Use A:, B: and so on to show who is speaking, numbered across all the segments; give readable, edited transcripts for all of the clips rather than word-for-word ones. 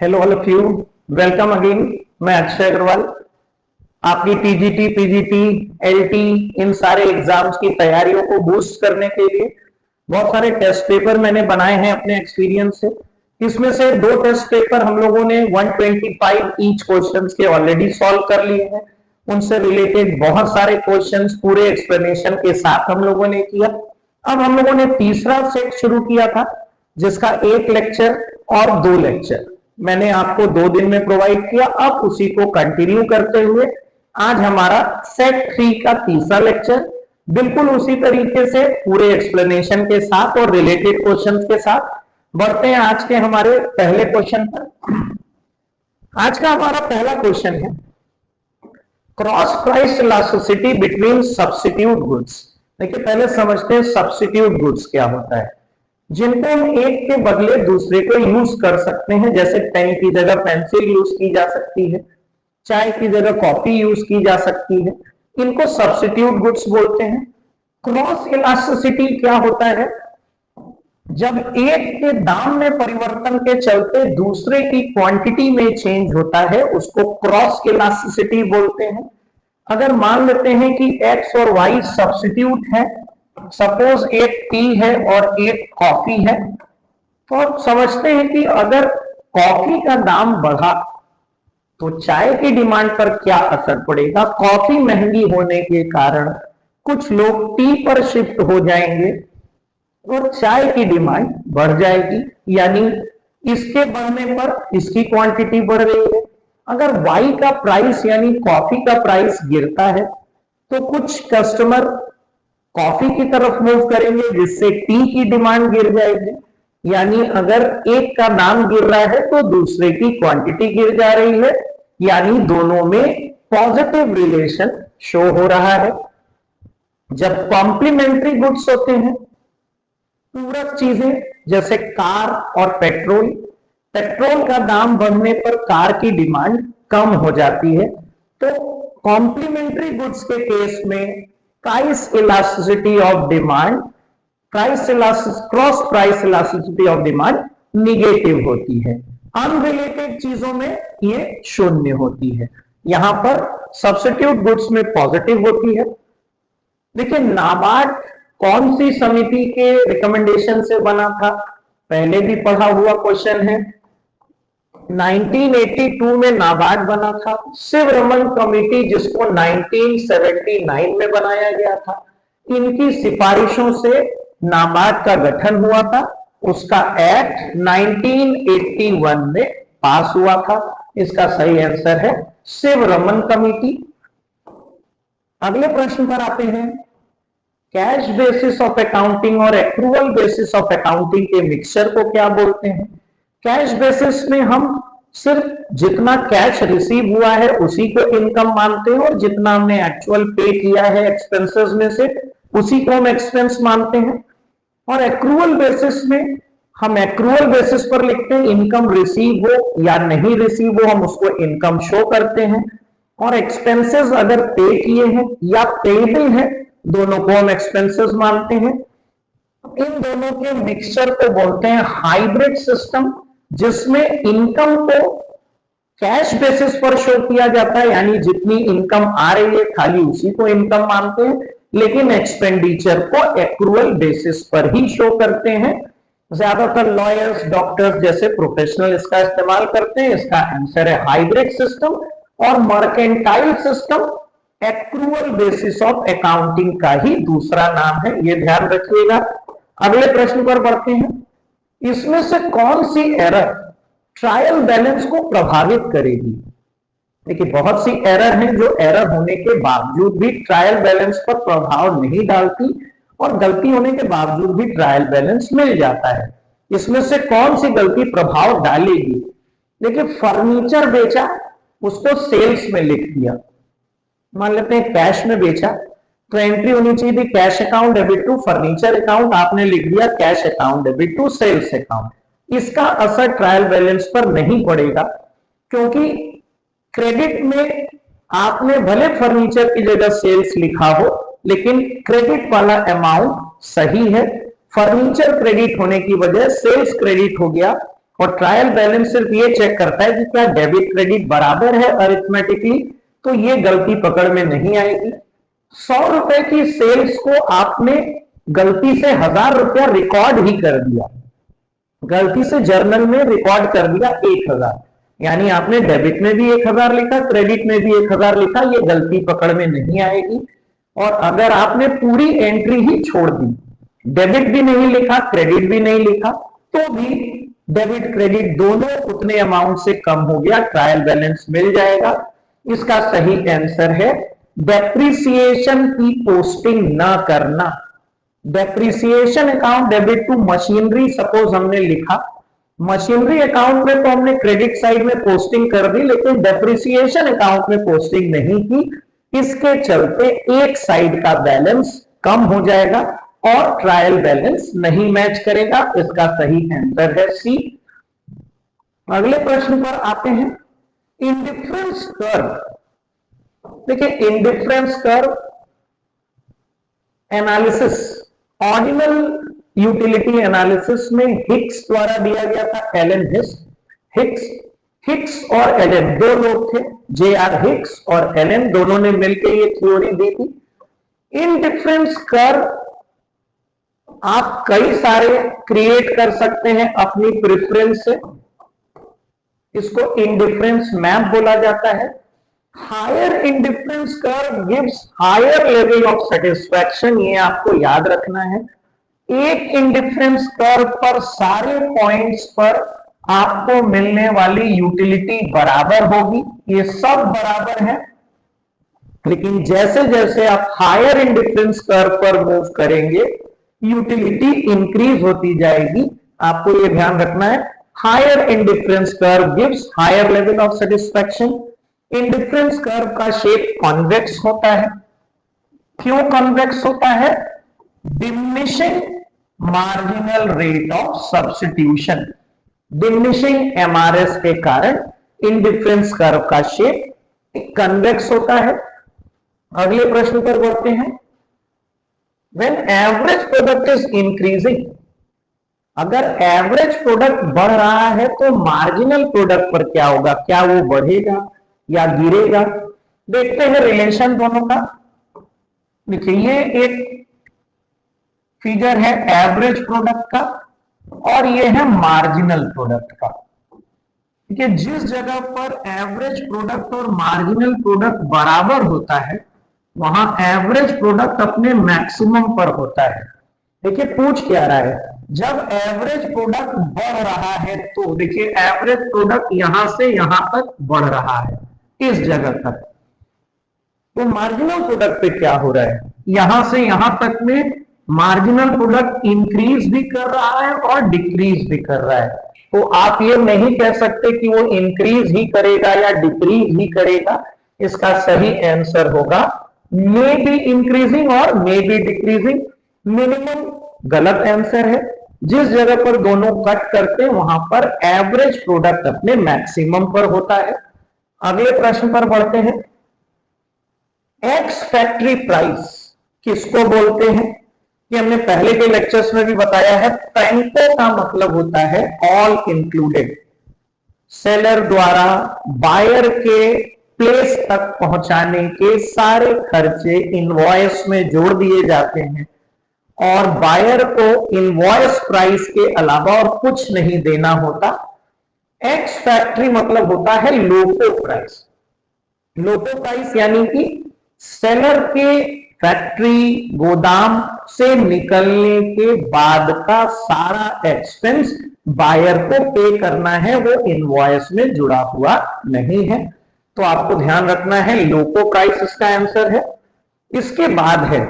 A: Hello all of you, welcome again. मैं अक्षय अग्रवाल। आपकी TGT, PGT, LT इन सारे एग्जाम्स की तैयारियों को बूस्ट करने के लिए बहुत सारे टेस्ट पेपर मैंने बनाए हैं अपने एक्सपीरियंस से। इसमें से दो टेस्ट पेपर हम लोगों ने 125 ईच क्वेश्चंस के ऑलरेडी सॉल्व कर लिए हैं। उनसे रिलेटेड बहुत सारे क्वेश्चंस पूरे एक्सप्लेनेशन के साथ हम लोगों ने किया। अब हम लोगों ने तीसरा सेट शुरू किया था जिसका एक लेक्चर और दो लेक्चर मैंने आपको 2 दिन में प्रोवाइड किया। अब उसी को कंटिन्यू करते हुए आज हमारा सेट 3 का तीसरा लेक्चर बिल्कुल उसी तरीके से पूरे एक्सप्लेनेशन के साथ और रिलेटेड क्वेश्चंस के साथ बढ़ते हैं आज के हमारे पहले क्वेश्चन पर। आज का हमारा पहला क्वेश्चन है cross price elasticity between substitute goods. देखिए पहले समझते हैं सब्स्टिट्यूट गुड्स क्या होता है, जिनको हम एक के बदले दूसरे को यूज कर सकते हैं। जैसे पेन की जगह पेंसिल यूज की जा सकती है, चाय की जगह कॉफी यूज की जा सकती है। इनको सब्स्टिट्यूट गुड्स बोलते हैं। क्रॉस इलास्टिसिटी क्या होता है? जब एक के दाम में परिवर्तन के चलते दूसरे की क्वांटिटी में चेंज होता है उसको क्रॉस इलास्टिसिटी बोलते हैं। अगर मान लेते हैं कि एक्स और वाई सब्स्टिट्यूट है, सपोज एक टी है और एक कॉफी है, तो आप समझते हैं कि अगर कॉफी का दाम बढ़ा तो चाय की डिमांड पर क्या असर पड़ेगा। कॉफी महंगी होने के कारण कुछ लोग टी पर शिफ्ट हो जाएंगे और चाय की डिमांड बढ़ जाएगी, यानी इसके बढ़ने पर इसकी क्वांटिटी बढ़ रही है। अगर वाई का प्राइस यानी कॉफी का प्राइस गिरता है तो कुछ कस्टमर कॉफी की तरफ मूव करेंगे जिससे टी की डिमांड गिर जाएगी। यानी अगर एक का दाम गिर रहा है तो दूसरे की क्वांटिटी गिर जा रही है, यानी दोनों में पॉजिटिव रिलेशन शो हो रहा है। जब कॉम्प्लीमेंट्री गुड्स होते हैं, पूरक चीजें जैसे कार और पेट्रोल, पेट्रोल का दाम बढ़ने पर कार की डिमांड कम हो जाती है। तो कॉम्प्लीमेंट्री गुड्स के केस में price elasticity of demand, cross price elasticity of demand negative होती है। अनरिलेटेड चीजों में ये शून्य होती है। यहां पर सब्स्टिट्यूट गुड्स में पॉजिटिव होती है। देखिए नाबार्ड कौन सी समिति के रिकमेंडेशन से बना था, पहले भी पढ़ा हुआ क्वेश्चन है। 1982 में नाबार्ड बना था। शिवरमन कमेटी जिसको 1979 में बनाया गया था, इनकी सिफारिशों से नाबार्ड का गठन हुआ था। उसका एक्ट 1981 में पास हुआ था। इसका सही आंसर है शिवरमन कमेटी। अगले प्रश्न पर आते हैं। कैश बेसिस ऑफ अकाउंटिंग और एक्रूवल बेसिस ऑफ अकाउंटिंग के मिक्सचर को क्या बोलते हैं? कैश बेसिस में हम सिर्फ जितना कैश रिसीव हुआ है उसी को इनकम मानते हैं और जितना हमने एक्चुअल पे किया है एक्सपेंसेस में से उसी को हम एक्सपेंस मानते हैं। और एक्रूवल बेसिस में हम एक्रूवल बेसिस पर लिखते हैं, इनकम रिसीव हो या नहीं रिसीव हो हम उसको इनकम शो करते हैं। और एक्सपेंसेस अगर पे किए हैं या पेएबल है दोनों को हम एक्सपेंसेस मानते हैं। इन दोनों के मिक्सचर को बोलते हैं हाइब्रिड सिस्टम, जिसमें इनकम को कैश बेसिस पर शो किया जाता है, यानी जितनी इनकम आ रही है खाली उसी को इनकम मानते हैं, लेकिन एक्सपेंडिचर को एक्रूवल बेसिस पर ही शो करते हैं। ज्यादातर लॉयर्स, डॉक्टर्स जैसे प्रोफेशनल इसका इस्तेमाल करते हैं। इसका आंसर है हाइब्रिड सिस्टम। और mercantile system accrual basis of accounting का ही दूसरा नाम है, ये ध्यान रखिएगा। अगले प्रश्न पर बढ़ते हैं। इसमें से कौन सी एरर ट्रायल बैलेंस को प्रभावित करेगी? देखिए बहुत सी एरर हैं जो एरर होने के बावजूद भी ट्रायल बैलेंस पर प्रभाव नहीं डालती और गलती होने के बावजूद भी ट्रायल बैलेंस मिल जाता है। इसमें से कौन सी गलती प्रभाव डालेगी? देखिए फर्नीचर बेचा, उसको सेल्स में लिख दिया। मान लेते हैं कैश में बेचा तो एंट्री होनी चाहिए थी cash account debit to furniture account, आपने लिख दिया cash account debit to sales account. इसका असर ट्रायल बैलेंस पर नहीं पड़ेगा, क्योंकि क्रेडिट में आपने भले फर्नीचर की जगह सेल्स लिखा हो लेकिन क्रेडिट वाला अमाउंट सही है। फर्नीचर क्रेडिट होने की वजह सेल्स क्रेडिट हो गया और ट्रायल बैलेंस सिर्फ ये चेक करता है कि क्या डेबिट क्रेडिट बराबर है अरिथमेटिकली, तो ये गलती पकड़ में नहीं आएगी। 100 रुपए की सेल्स को आपने गलती से 1000 रुपया रिकॉर्ड ही कर दिया, गलती से जर्नल में रिकॉर्ड कर दिया 1000, यानी आपने डेबिट में भी 1000 लिखा, क्रेडिट में भी 1000 लिखा, ये गलती पकड़ में नहीं आएगी। और अगर आपने पूरी एंट्री ही छोड़ दी, डेबिट भी नहीं लिखा, क्रेडिट भी नहीं लिखा, तो भी डेबिट क्रेडिट दोनों उतने अमाउंट से कम हो गया, ट्रायल बैलेंस मिल जाएगा। इसका सही आंसर है डेप्रिसिएशन की पोस्टिंग ना करना। Depreciation account debit to machinery suppose हमने लिखा, मशीनरी अकाउंट में तो हमने क्रेडिट साइड में पोस्टिंग कर दी, लेकिन डेप्रिसिएशन अकाउंट में पोस्टिंग नहीं की। इसके चलते एक साइड का बैलेंस कम हो जाएगा और ट्रायल बैलेंस नहीं मैच करेगा। इसका सही आंसर है सी। अगले प्रश्न पर आते हैं, इंडिफरेंस कर्व। देखिए, indifference curve analysis ordinal utility analysis में हिक्स द्वारा दिया गया था, एलन हिक्स और एलन दो लोग थे, जे.आर. हिक्स और एलन, दोनों ने मिलकर ये थ्योरी दी थी। इंडिफरेंस कर्व आप कई सारे क्रिएट कर सकते हैं अपनी प्रेफरेंस से, इसको इंडिफरेंस मैप बोला जाता है। Higher indifference curve gives higher level of satisfaction, ये आपको याद रखना है। एक इंडिफरेंस कर्व पर सारे पॉइंट्स पर आपको मिलने वाली यूटिलिटी बराबर होगी, ये सब बराबर है। लेकिन जैसे जैसे आप हायर इंडिफरेंस कर्व पर मूव करेंगे, यूटिलिटी इंक्रीज होती जाएगी। आपको ये ध्यान रखना है, higher indifference curve gives higher level of satisfaction. Indifference curve का शेप कॉन्वेक्स होता है। क्यों कॉन्वेक्स होता है? Diminishing marginal rate of substitution, diminishing MRS के कारण इंडिफरेंस कर्व का शेप कॉन्वेक्स होता है। अगले प्रश्न पर बढ़ते हैं, when average product is increasing, अगर एवरेज प्रोडक्ट बढ़ रहा है तो मार्जिनल प्रोडक्ट पर क्या होगा, क्या वो बढ़ेगा या गिरेगा? देखते हैं रिलेशन दोनों का। देखिए, ये एक फिगर है एवरेज प्रोडक्ट का और ये है मार्जिनल प्रोडक्ट का। देखिए, जिस जगह पर एवरेज प्रोडक्ट और मार्जिनल प्रोडक्ट बराबर होता है, वहां एवरेज प्रोडक्ट अपने मैक्सिमम पर होता है। देखिए, पूछ क्या रहा है, जब एवरेज प्रोडक्ट बढ़ रहा है तो देखिए एवरेज प्रोडक्ट यहां से यहां तक बढ़ रहा है, इस जगह तक, तो मार्जिनल प्रोडक्ट पे क्या हो रहा है, यहां से यहां तक में मार्जिनल प्रोडक्ट इंक्रीज भी कर रहा है और डिक्रीज भी कर रहा है। तो आप ये नहीं कह सकते कि वो इंक्रीज ही करेगा या डिक्रीज ही करेगा। इसका सही आंसर होगा मे बी इंक्रीजिंग और मे बी डिक्रीजिंग। मिनिमम गलत आंसर है। जिस जगह पर दोनों कट करते हैं वहां पर एवरेज प्रोडक्ट अपने मैक्सिमम पर होता है। अगले प्रश्न पर बढ़ते हैं, एक्स फैक्ट्री प्राइस किसको बोलते हैं? ये हमने पहले के लेक्चर्स में भी बताया है। टैंको का मतलब होता है ऑल इंक्लूडेड। सेलर द्वारा बायर के प्लेस तक पहुंचाने के सारे खर्चे इनवॉइस में जोड़ दिए जाते हैं और बायर को इनवॉइस प्राइस के अलावा और कुछ नहीं देना होता। एक्स फैक्ट्री मतलब होता है लोको प्राइस। लोको प्राइस यानी कि सेलर के फैक्ट्री गोदाम से निकलने के बाद का सारा एक्सपेंस बायर को पे करना है, वो इनवॉइस में जुड़ा हुआ नहीं है। तो आपको ध्यान रखना है लोको प्राइस इसका आंसर है। इसके बाद है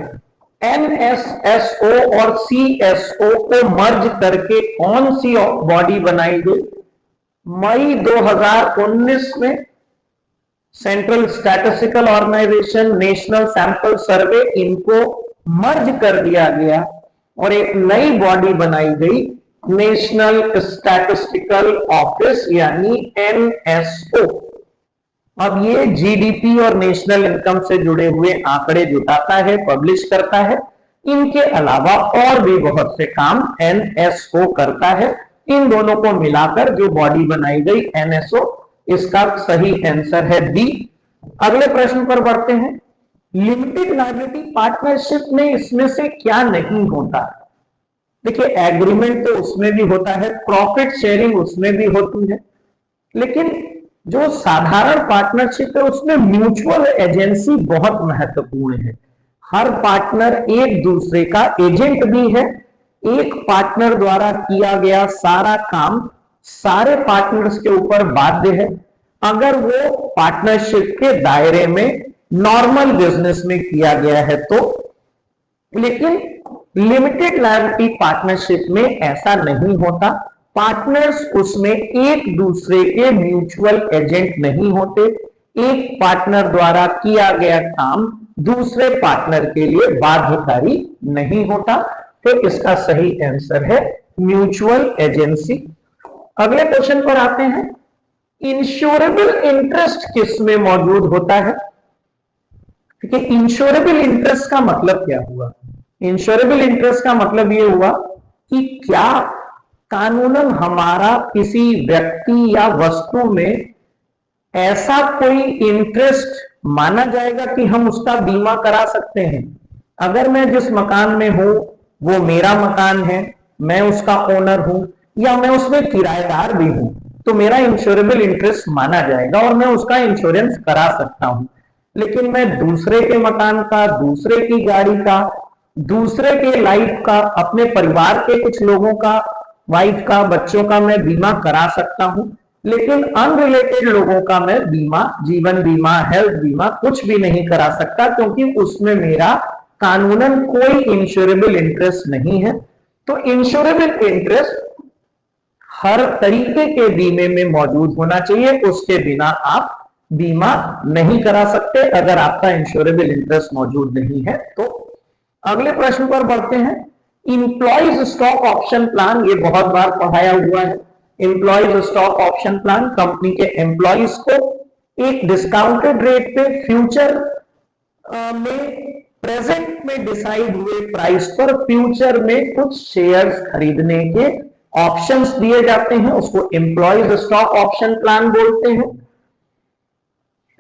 A: एनएसएसओ और सीएसओ को मर्ज करके कौन सी बॉडी बनाई गई? मई 2019 में central statistical organisation, national sample survey, इनको मर्ज कर दिया गया और एक नई बॉडी बनाई गई, नेशनल स्टैटिस्टिकल ऑफिस यानी एनएसओ। अब ये जीडीपी और नेशनल इनकम से जुड़े हुए आंकड़े जुटाता है, पब्लिश करता है। इनके अलावा और भी बहुत से काम एनएसओ करता है। इन दोनों को मिलाकर जो बॉडी बनाई गई NSO, इसका सही आंसर है बी। अगले प्रश्न पर बढ़ते हैं। लिमिटेड लायबिलिटी पार्टनरशिप में इसमें से क्या नहीं होता? देखिए, एग्रीमेंट तो उसमें भी होता है, प्रॉफिट शेयरिंग उसमें भी होती है, लेकिन जो साधारण पार्टनरशिप है उसमें म्यूचुअल एजेंसी बहुत महत्वपूर्ण है। हर पार्टनर एक दूसरे का एजेंट भी है। एक पार्टनर द्वारा किया गया सारा काम सारे पार्टनर्स के ऊपर बाध्य है, अगर वो पार्टनरशिप के दायरे में नॉर्मल बिजनेस में किया गया है तो। लेकिन लिमिटेड लायबिलिटी पार्टनरशिप में ऐसा नहीं होता। पार्टनर्स उसमें एक दूसरे के म्यूचुअल एजेंट नहीं होते। एक पार्टनर द्वारा किया गया काम दूसरे पार्टनर के लिए बाध्यकारी नहीं होता। तो इसका सही आंसर है म्यूचुअल एजेंसी। अगले क्वेश्चन पर आते हैं। इंश्योरेबल इंटरेस्ट किस में मौजूद होता है? ठीक है, इंश्योरेबल इंटरेस्ट का मतलब क्या हुआ? इंश्योरेबल इंटरेस्ट का मतलब यह हुआ कि क्या कानूनन हमारा किसी व्यक्ति या वस्तु में ऐसा कोई इंटरेस्ट माना जाएगा कि हम उसका बीमा करा सकते हैं। अगर मैं जिस मकान में हूं वो मेरा मकान है, मैं उसका ओनर हूं, या मैं उसमें किराएदार भी हूं, तो मेरा इंश्योरेबल इंटरेस्ट माना जाएगा और मैं उसका इंश्योरेंस करा सकता हूं। लेकिन मैं दूसरे के मकान का, दूसरे की गाड़ी का, दूसरे के लाइफ का, अपने परिवार के कुछ लोगों का, वाइफ का, बच्चों का मैं बीमा करा सकता हूं, लेकिन अनरिलेटेड लोगों का मैं बीमा, जीवन बीमा, हेल्थ बीमा कुछ भी नहीं करा सकता, क्योंकि उसमें मेरा कानूनन कोई इंश्योरेबल इंटरेस्ट नहीं है। तो इंश्योरेबल इंटरेस्ट हर तरीके के बीमे में मौजूद होना चाहिए, उसके बिना आप बीमा नहीं करा सकते अगर आपका इंश्योरेबल इंटरेस्ट मौजूद नहीं है तो। अगले प्रश्न पर बढ़ते हैं। इंप्लॉइज स्टॉक ऑप्शन प्लान, ये बहुत बार पढ़ाया हुआ है। Employees stock option plan company के एम्प्लॉइज को एक डिस्काउंटेड रेट पे फ्यूचर में, प्रेजेंट में डिसाइड हुए प्राइस पर फ्यूचर में कुछ शेयर्स खरीदने के ऑप्शंस दिए जाते हैं, उसको एम्प्लॉइज स्टॉक ऑप्शन प्लान बोलते हैं।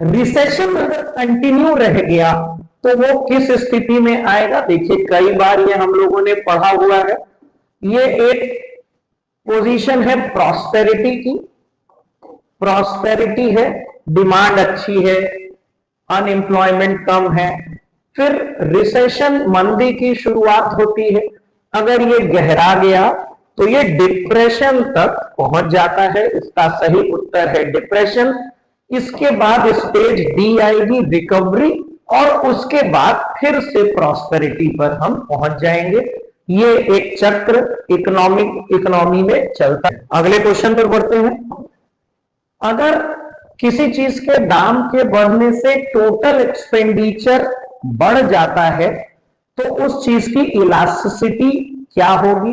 A: रिसेशन अगर कंटिन्यू रह गया तो वो किस स्थिति में आएगा? देखिए, कई बार ये हम लोगों ने पढ़ा हुआ है। ये एक पोजीशन है प्रॉस्पेरिटी की। प्रॉस्पेरिटी है, डिमांड अच्छी है, अनएम्प्लॉयमेंट कम है, फिर रिसेशन, मंदी की शुरुआत होती है। अगर ये गहरा गया तो ये डिप्रेशन तक पहुंच जाता है। इसका सही उत्तर है डिप्रेशन। इसके बाद स्टेज डी आएगी, रिकवरी, और उसके बाद फिर से प्रॉस्पेरिटी पर हम पहुंच जाएंगे। ये एक चक्र इकोनॉमी में चलता है। अगले क्वेश्चन पर बढ़ते हैं। अगर किसी चीज के दाम के बढ़ने से टोटल एक्सपेंडिचर बढ़ जाता है तो उस चीज की इलास्टिसिटी क्या होगी?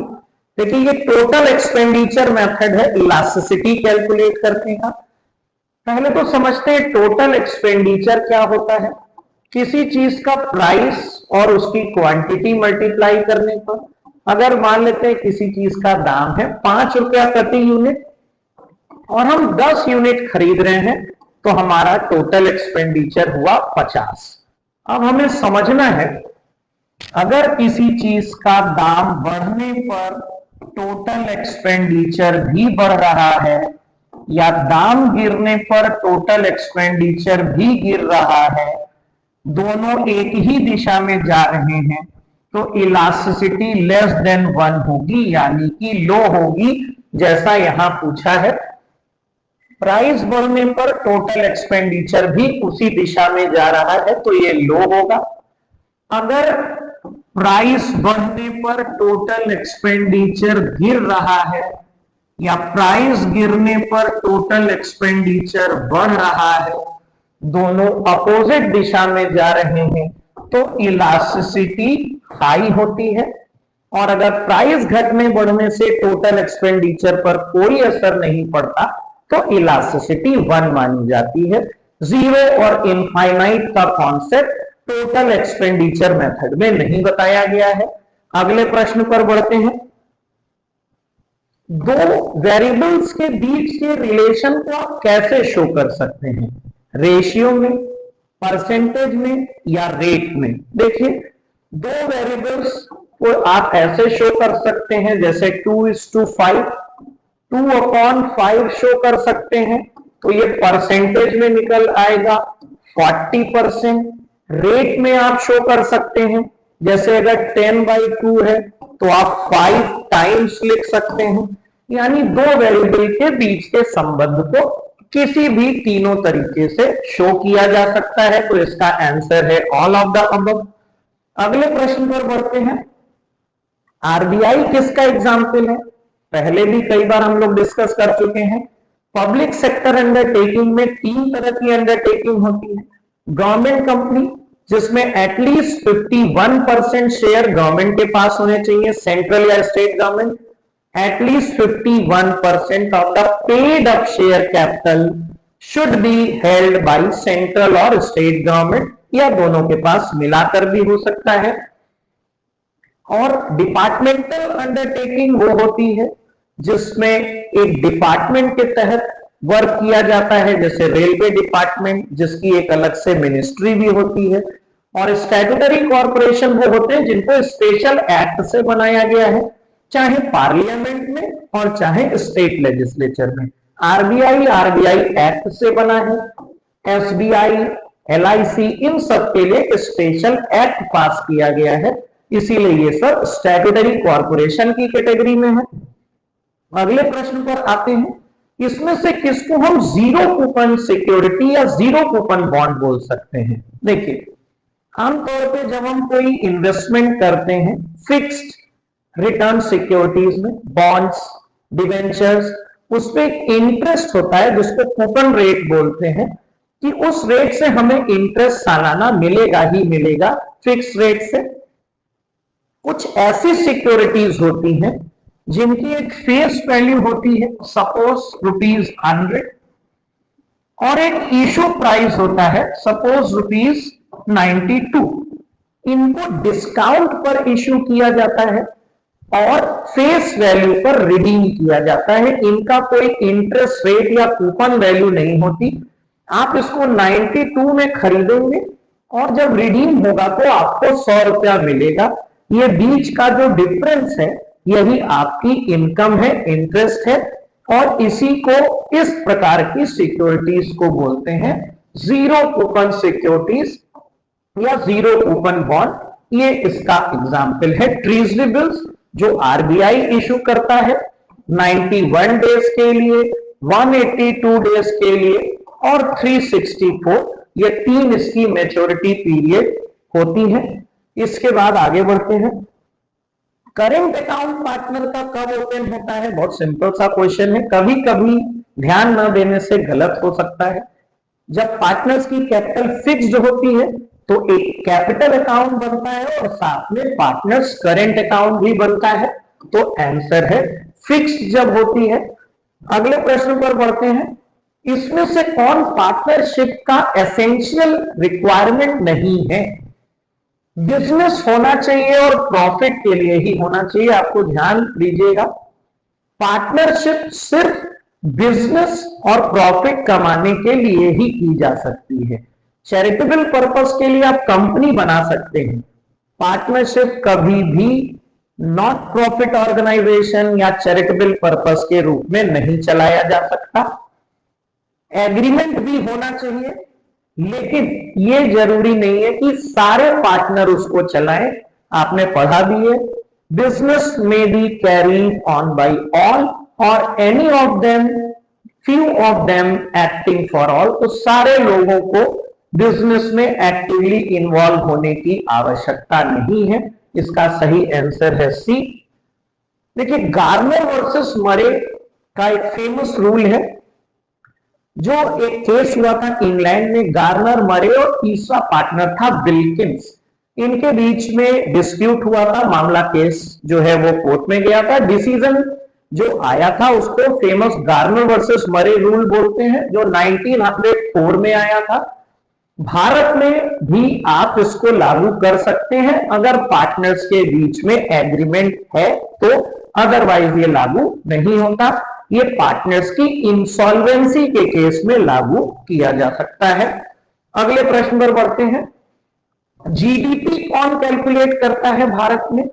A: देखिए, ये टोटल एक्सपेंडिचर मेथड है इलास्टिसिटी कैलकुलेट करने का। पहले तो समझते हैं टोटल एक्सपेंडिचर क्या होता है। किसी चीज का प्राइस और उसकी क्वांटिटी मल्टीप्लाई करने पर, अगर मान लेते हैं किसी चीज का दाम है 5 रुपया प्रति यूनिट और हम 10 यूनिट खरीद रहे हैं, तो हमारा टोटल एक्सपेंडिचर हुआ 50। अब हमें समझना है, अगर किसी चीज का दाम बढ़ने पर टोटल एक्सपेंडिचर भी बढ़ रहा है या दाम गिरने पर टोटल एक्सपेंडिचर भी गिर रहा है, दोनों एक ही दिशा में जा रहे हैं, तो इलास्टिसिटी लेस देन 1 होगी, यानी कि लो होगी। जैसा यहां पूछा है, प्राइस बढ़ने पर टोटल एक्सपेंडिचर भी उसी दिशा में जा रहा है, तो ये लो होगा। अगर प्राइस बढ़ने पर टोटल एक्सपेंडिचर गिर रहा है या प्राइस गिरने पर टोटल एक्सपेंडिचर बढ़ रहा है, दोनों अपोजिट दिशा में जा रहे हैं, तो इलास्टिसिटी हाई होती है। और अगर प्राइस घटने बढ़ने से टोटल एक्सपेंडिचर पर कोई असर नहीं पड़ता तो इलास्टिसिटी 1 मानी जाती है। जीरो और इनफाइनाइट का कॉन्सेप्ट टोटल एक्सपेंडिचर मेथड में नहीं बताया गया है। अगले प्रश्न पर बढ़ते हैं। दो वेरिएबल्स के बीच के रिलेशन को आप कैसे शो कर सकते हैं, रेशियो में, परसेंटेज में या रेट में। देखिए, दो वेरिएबल्स को आप ऐसे शो कर सकते हैं जैसे 2:5, 2/5 शो कर सकते हैं, तो ये परसेंटेज में निकल आएगा 40%। रेट में आप शो कर सकते हैं, जैसे अगर 10/2 है तो आप 5 टाइम्स लिख सकते हैं। यानी दो वेरिएबल के बीच के संबंध को किसी भी तीनों तरीके से शो किया जा सकता है, तो इसका आंसर है ऑल ऑफ द अबव। अगले प्रश्न पर बढ़ते हैं। आरबीआई किसका एग्जाम्पल है? पहले भी कई बार हम लोग डिस्कस कर चुके हैं। पब्लिक सेक्टर अंडरटेकिंग में तीन तरह की अंडरटेकिंग होती है। गवर्नमेंट कंपनी, जिसमें एटलीस्ट 51% शेयर गवर्नमेंट के पास होने चाहिए, सेंट्रल या state government. At least 51% of the paid up share capital should be held by central और स्टेट गवर्नमेंट, या दोनों के पास मिलाकर भी हो सकता है। और डिपार्टमेंटल अंडरटेकिंग वो होती है जिसमें एक डिपार्टमेंट के तहत वर्क किया जाता है, जैसे रेलवे डिपार्टमेंट, जिसकी एक अलग से मिनिस्ट्री भी होती है। और स्टैट्यूटरी कॉर्पोरेशन वो होते हैं जिनको स्पेशल एक्ट से बनाया गया है, चाहे पार्लियामेंट में और चाहे स्टेट लेजिस्लेचर में। आरबीआई एक्ट से बना है, एसबीआई, एलआईसी, इन सब के लिए स्पेशल एक्ट पास किया गया है, इसीलिए ये सब स्टैट्यूटरी कॉर्पोरेशन की कैटेगरी में है। अगले प्रश्न पर आते हैं। इसमें से किसको हम जीरो कूपन सिक्योरिटी या जीरो कूपन बॉन्ड बोल सकते हैं? देखिए, आमतौर पे जब हम कोई इन्वेस्टमेंट करते हैं फिक्स्ड रिटर्न सिक्योरिटीज में, बॉन्ड्स, डिवेंचर्स, उस पर एक इंटरेस्ट होता है जिसको कूपन रेट बोलते हैं, कि उस रेट से हमें इंटरेस्ट सालाना मिलेगा ही मिलेगा, फिक्स रेट से। कुछ ऐसी सिक्योरिटीज होती हैं जिनकी एक फेस वैल्यू होती है, सपोज ₹100, और एक इशू प्राइस होता है सपोज ₹92। इनको डिस्काउंट पर इश्यू किया जाता है और फेस वैल्यू पर रिडीम किया जाता है। इनका कोई इंटरेस्ट रेट या कूपन वैल्यू नहीं होती। आप इसको 92 में खरीदेंगे और जब रिडीम होगा तो आपको ₹100 मिलेगा। ये बीच का जो डिफरेंस है यही आपकी इनकम है, इंटरेस्ट है, और इसी को, इस प्रकार की सिक्योरिटीज को बोलते हैं जीरो कूपन सिक्योरिटीज या जीरो कूपन बॉन्ड। ये इसका एग्जाम्पल है। ट्रेजरी बिल्स जो आरबीआई इशू करता है 91 डेज के लिए, 182 डेज के लिए और 364, ये तीन इसकी मैच्योरिटी पीरियड होती है। इसके बाद आगे बढ़ते हैं। करेंट अकाउंट पार्टनर का कब ओपन होता है? बहुत सिंपल सा क्वेश्चन है, कभी कभी ध्यान न देने से गलत हो सकता है। जब पार्टनर्स की कैपिटल फिक्स्ड होती है तो एक कैपिटल अकाउंट बनता है और साथ में पार्टनर्स करेंट अकाउंट भी बनता है, तो आंसर है फिक्स्ड जब होती है। अगले प्रश्न पर बढ़ते हैं। इसमें से कौन पार्टनरशिप का एसेंशियल रिक्वायरमेंट नहीं है? बिजनेस होना चाहिए और प्रॉफिट के लिए ही होना चाहिए। आपको ध्यान दीजिएगा, पार्टनरशिप सिर्फ बिजनेस और प्रॉफिट कमाने के लिए ही की जा सकती है। चैरिटेबल पर्पस के लिए आप कंपनी बना सकते हैं, पार्टनरशिप कभी भी नॉट प्रॉफिट ऑर्गेनाइजेशन या चैरिटेबल पर्पस के रूप में नहीं चलाया जा सकता। एग्रीमेंट भी होना चाहिए, लेकिन ये जरूरी नहीं है कि सारे पार्टनर उसको चलाएं। आपने पढ़ा भी है, बिजनेस में be carried on by all और any of them, few of them acting for all. तो सारे लोगों को बिजनेस में एक्टिवली इन्वॉल्व होने की आवश्यकता नहीं है। इसका सही आंसर है सी। देखिए, गार्नर वर्सेस मरे का एक फेमस रूल है, जो एक केस हुआ था इंग्लैंड में। गार्नर, मरे और तीसरा पार्टनर था विल्किंस, इनके बीच में डिस्प्यूट हुआ था। मामला, केस जो है वो कोर्ट में गया था। डिसीजन जो आया था उसको famous Garner versus Murray rule बोलते हैं, जो 1904 में आया था। भारत में भी आप इसको लागू कर सकते हैं। अगर पार्टनर्स के बीच में एग्रीमेंट है तो अदरवाइज ये लागू नहीं होता। ये पार्टनर्स की इंसॉल्वेंसी के केस में लागू किया जा सकता है। अगले प्रश्न पर बढ़ते हैं। जीडीपी कौन कैलकुलेट करता है भारत में?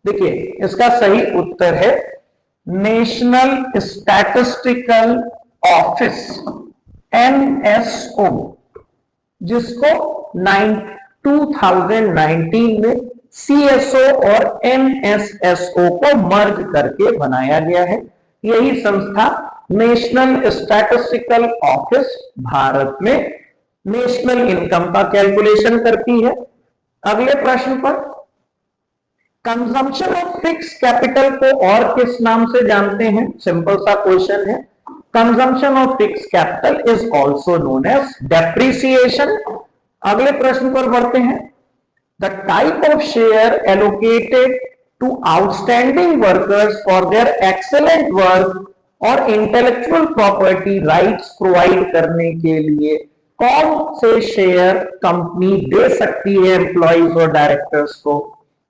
A: देखिए, इसका सही उत्तर है नेशनल स्टैटिस्टिकल ऑफिस, एनएसओ, जिसको 2019 में सीएसओ और एनएसएसओ को मर्ज करके बनाया गया है। यही संस्था नेशनल स्टैटिस्टिकल ऑफिस भारत में नेशनल इनकम का कैलकुलेशन करती है। अगले प्रश्न पर, कंजम्पशन ऑफ फिक्स कैपिटल को और किस नाम से जानते हैं? सिंपल सा क्वेश्चन है। Consumption of fix capital is also known as depreciation. अगले प्रश्न पर बढ़ते हैं। The type of share allocated to outstanding workers for their excellent work और इंटेलेक्चुअल प्रॉपर्टी राइट्स प्रोवाइड करने के लिए कौन से शेयर कंपनी दे सकती है एम्प्लॉइज और डायरेक्टर्स को?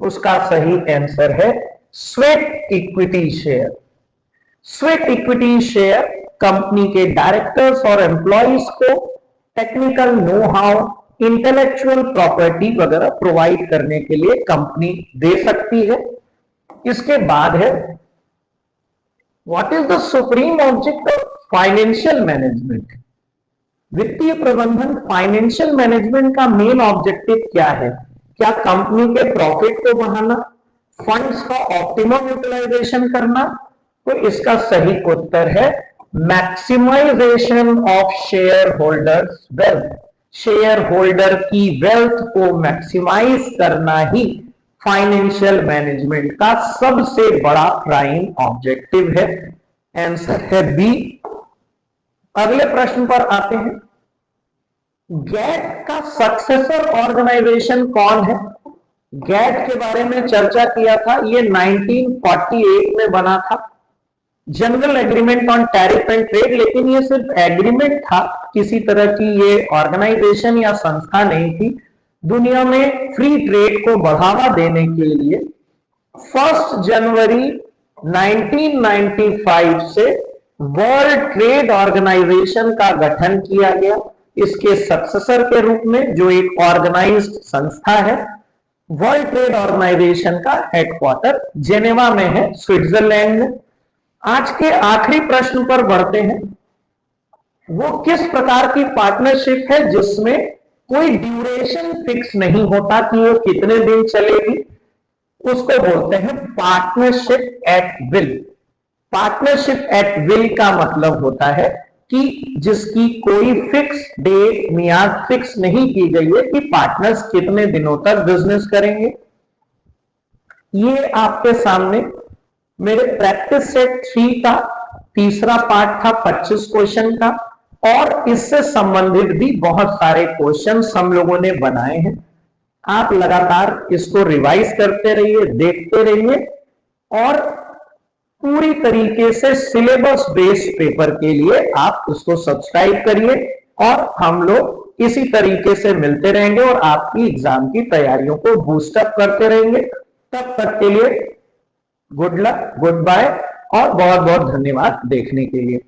A: उसका सही आंसर है sweat equity share. Sweat equity share company के डायरेक्टर्स और एम्प्लॉइज को technical know how, intellectual property वगैरह प्रोवाइड करने के लिए कंपनी दे सकती है। इसके बाद है, what is the supreme object of financial management? वित्तीय प्रबंधन, फाइनेंशियल मैनेजमेंट का मेन ऑब्जेक्टिव क्या है? क्या कंपनी के प्रॉफिट को बढ़ाना, फंड्स का ऑप्टिमम यूटिलाइजेशन करना? तो इसका सही उत्तर है maximisation of share holders wealth. Share holder की वेल्थ को मैक्सिमाइज करना ही फाइनेंशियल मैनेजमेंट का सबसे बड़ा प्राइम ऑब्जेक्टिव है। आंसर है बी। अगले प्रश्न पर आते हैं। गैट का सक्सेसर ऑर्गेनाइजेशन कौन है? गैट के बारे में चर्चा किया था। ये 1948 में बना था, general agreement on tariff and trade. लेकिन ये सिर्फ एग्रीमेंट था, किसी तरह की ये ऑर्गेनाइजेशन या संस्था नहीं थी। दुनिया में फ्री ट्रेड को बढ़ावा देने के लिए 1 जनवरी 1995 से वर्ल्ड ट्रेड ऑर्गेनाइजेशन का गठन किया गया। इसके सक्सेसर के रूप में जो एक ऑर्गेनाइज्ड संस्था है, वर्ल्ड ट्रेड ऑर्गेनाइजेशन का हेडक्वार्टर जेनेवा में है, स्विट्जरलैंड में। आज के आखिरी प्रश्न पर बढ़ते हैं। वो किस प्रकार की पार्टनरशिप है जिसमें कोई ड्यूरेशन फिक्स नहीं होता कि वो कितने दिन चलेगी? उसको बोलते हैं partnership at will. Partnership at will का मतलब होता है कि जिसकी कोई फिक्स डेट, मियाद फिक्स नहीं की गई है कि पार्टनर्स कितने दिनों तक बिजनेस करेंगे। ये आपके सामने मेरे प्रैक्टिस सेट 3 का तीसरा पार्ट था 25 क्वेश्चन का, और इससे संबंधित भी बहुत सारे क्वेश्चंस हम लोगों ने बनाए हैं। आप लगातार इसको रिवाइज करते रहिए, देखते रहिए, और पूरी तरीके से सिलेबस बेस्ड पेपर के लिए आप उसको सब्सक्राइब करिए। और हम लोग इसी तरीके से मिलते रहेंगे और आपकी एग्जाम की तैयारियों को बूस्टअप करते रहेंगे। तब तक के लिए गुड लक, गुड बाय, और बहुत बहुत धन्यवाद देखने के लिए।